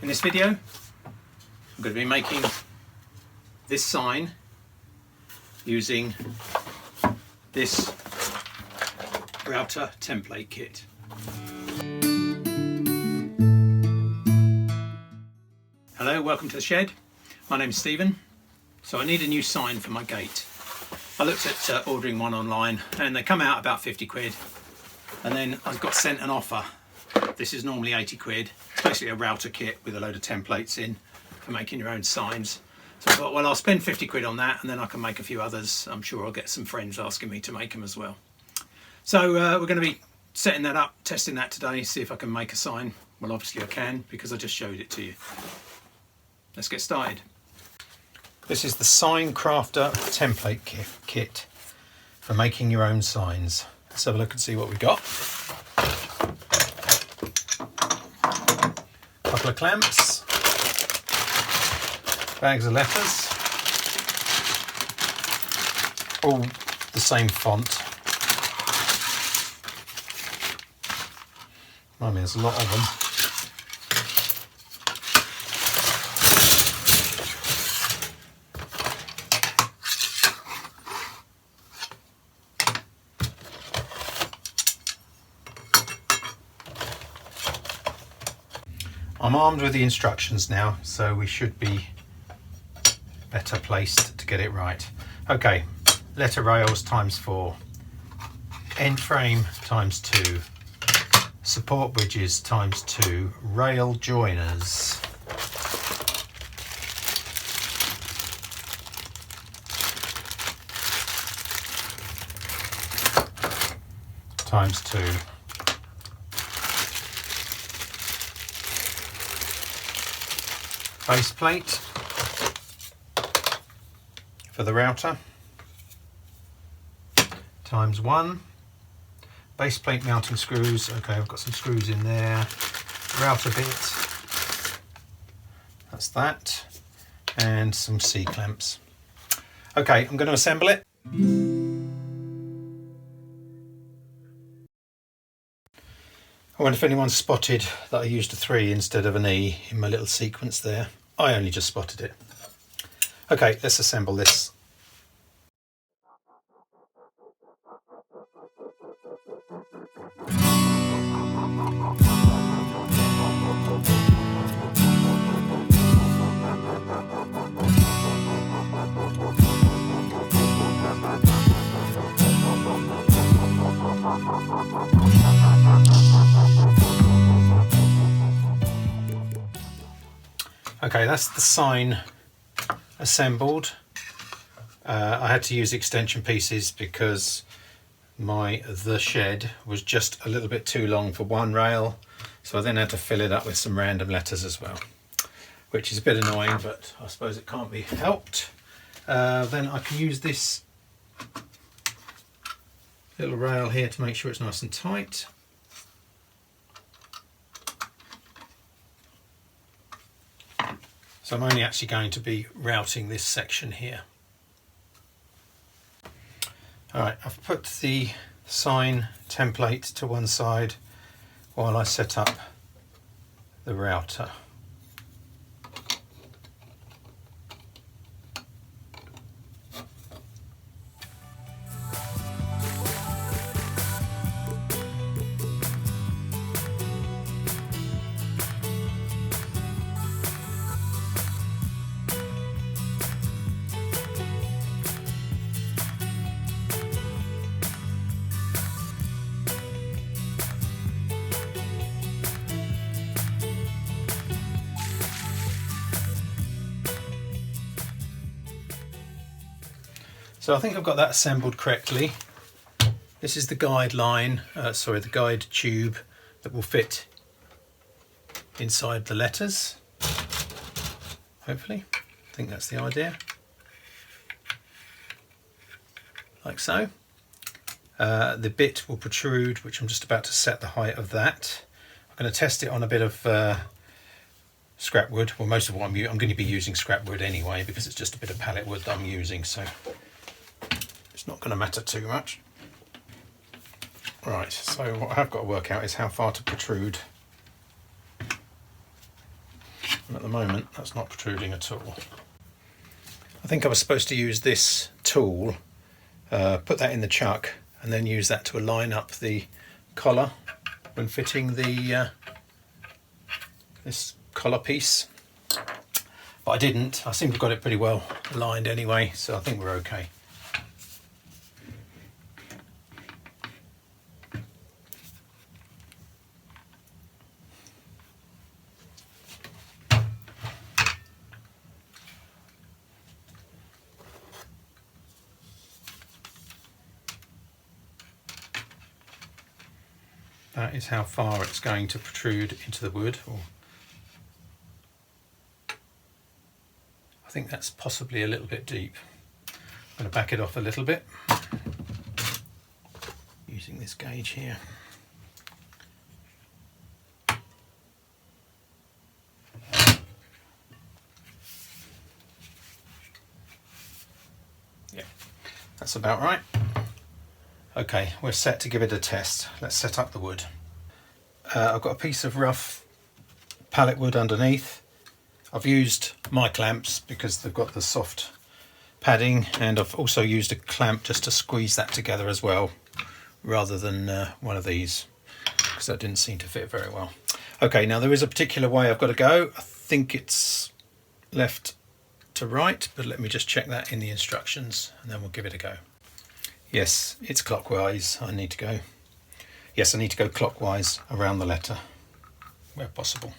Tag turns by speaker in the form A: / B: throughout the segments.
A: In this video, I'm going to be making this sign using this router template kit. Hello, welcome to the shed. My name's Stephen. So I need a new sign for my gate. I looked at ordering one online and they come out about 50 quid. And then I got sent an offer. This is normally 80 quid. It's basically a router kit with a load of templates in for making your own signs. So I thought, well, I'll spend 50 quid on that and then I can make a few others. I'm sure I'll get some friends asking me to make them as well. So we're going to be setting that up, testing that today, see if I can make a sign. Well, obviously I can because I just showed it to you. Let's get started. This is the SignCrafter template kit for making your own signs. Let's have a look and see what we've got. Couple of clamps, bags of letters, all the same font. I mean, there's a lot of them. I'm armed with the instructions now, so we should be better placed to get it right. Okay, letter rails ×4, end frame ×2, support bridges ×2, rail joiners. ×2. Base plate for the router ×1. Base plate mounting screws. Okay, I've got some screws in there. Router bit. That's that. And some C clamps. Okay, I'm going to assemble it. I wonder if anyone's spotted that I used a 3 instead of an E in my little sequence there. I only just spotted it. Okay, let's assemble this. Okay, that's the sign assembled. I had to use extension pieces because the shed was just a little bit too long for one rail, so I then had to fill it up with some random letters as well, which is a bit annoying, but I suppose it can't be helped. Then I can use this little rail here to make sure it's nice and tight. So I'm only actually going to be routing this section here. Alright, I've put the sign template to one side while I set up the router. So I think I've got that assembled correctly. This is the guide line, the guide tube that will fit inside the letters, hopefully. I think that's the idea. Like so. The bit will protrude, which I'm just about to set the height of that. I'm going to test it on a bit of scrap wood. Well, most of what I'm going to be using scrap wood anyway, because it's just a bit of pallet wood that I'm using, so it's
B: not going to matter too much. Right, so what I have got to work out is how far to protrude. And at the moment, that's not protruding at all. I think I was supposed to use this tool, put that in the chuck, and then use that to align up the collar when fitting the this collar piece. But I didn't. I seem to have got it pretty well aligned anyway, so I think we're okay. That is how far it's going to protrude into the wood. I think that's possibly a little bit deep. I'm going to back it off a little bit using this gauge here. Yeah, that's about right. Okay, we're set to give it a test. Let's set up the wood. I've got a piece of rough pallet wood underneath. I've used my clamps because they've got the soft padding, and I've also used a clamp just to squeeze that together as well, rather than one of these, because that didn't seem to fit very well. Okay, now there is a particular way I've got to go. I think it's left to right, but let me just check that in the instructions and then we'll give it a go. Yes, it's clockwise. I need to go. Yes, I need to go clockwise around the letter where possible.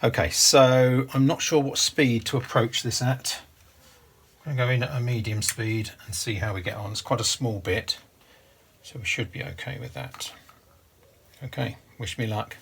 B: Okay, so I'm not sure what speed to approach this at. I'm going to go in at a medium speed and see how we get on. It's quite a small bit, so we should be okay with that. Okay, wish me luck.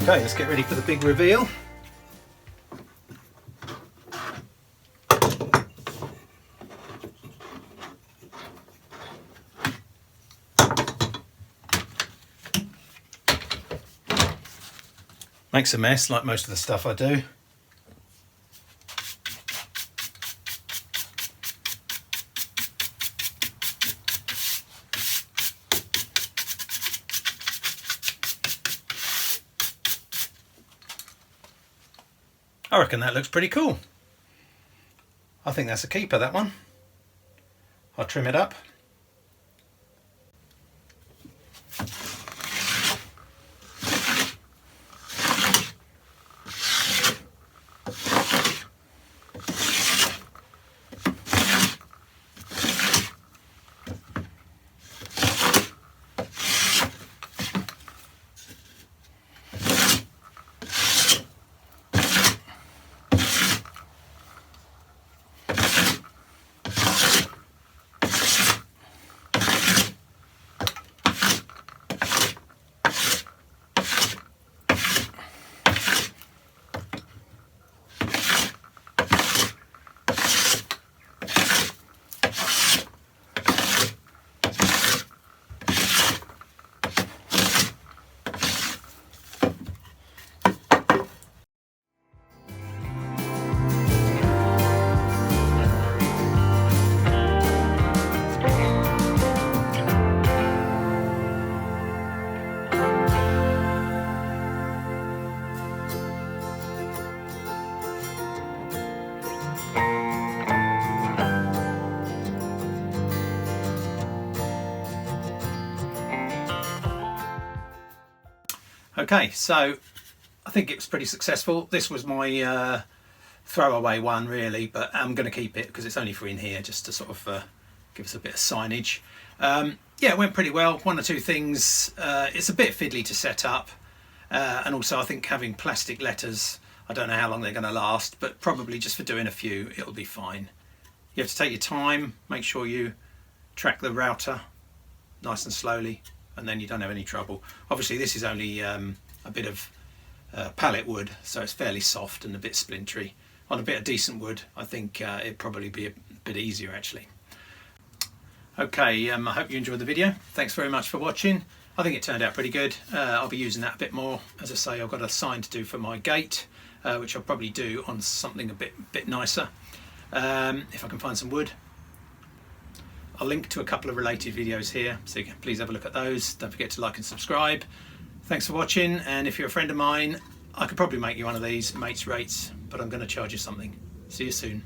B: Okay, let's get ready for the big reveal. Makes a mess like most of the stuff I do. I reckon that looks pretty cool. I think that's a keeper, that one. I'll trim it up.
A: Okay, so I think it was pretty successful. This was my throwaway one really, but I'm going to keep it because it's only for in here, just to sort of give us a bit of signage. Yeah, it went pretty well. One or two things, it's a bit fiddly to set up, and also I think having plastic letters, I don't know how long they're going to last, but probably just for doing a few it'll be fine. You have to take your time, make sure you track the router nice and slowly, and then you don't have any trouble. Obviously this is only a bit of pallet wood, so it's fairly soft and a bit splintery. On a bit of decent wood I think it'd probably be a bit easier actually. Okay, I hope you enjoyed the video. Thanks very much for watching. I think it turned out pretty good. I'll be using that a bit more. As I say, I've got a sign to do for my gate, which I'll probably do on something a bit nicer, if I can find some wood. I'll link to a couple of related videos here, so you can please have a look at those. Don't forget to like and subscribe. Thanks for watching, and if you're a friend of mine, I could probably make you one of these mates rates, but I'm going to charge you something. See you soon.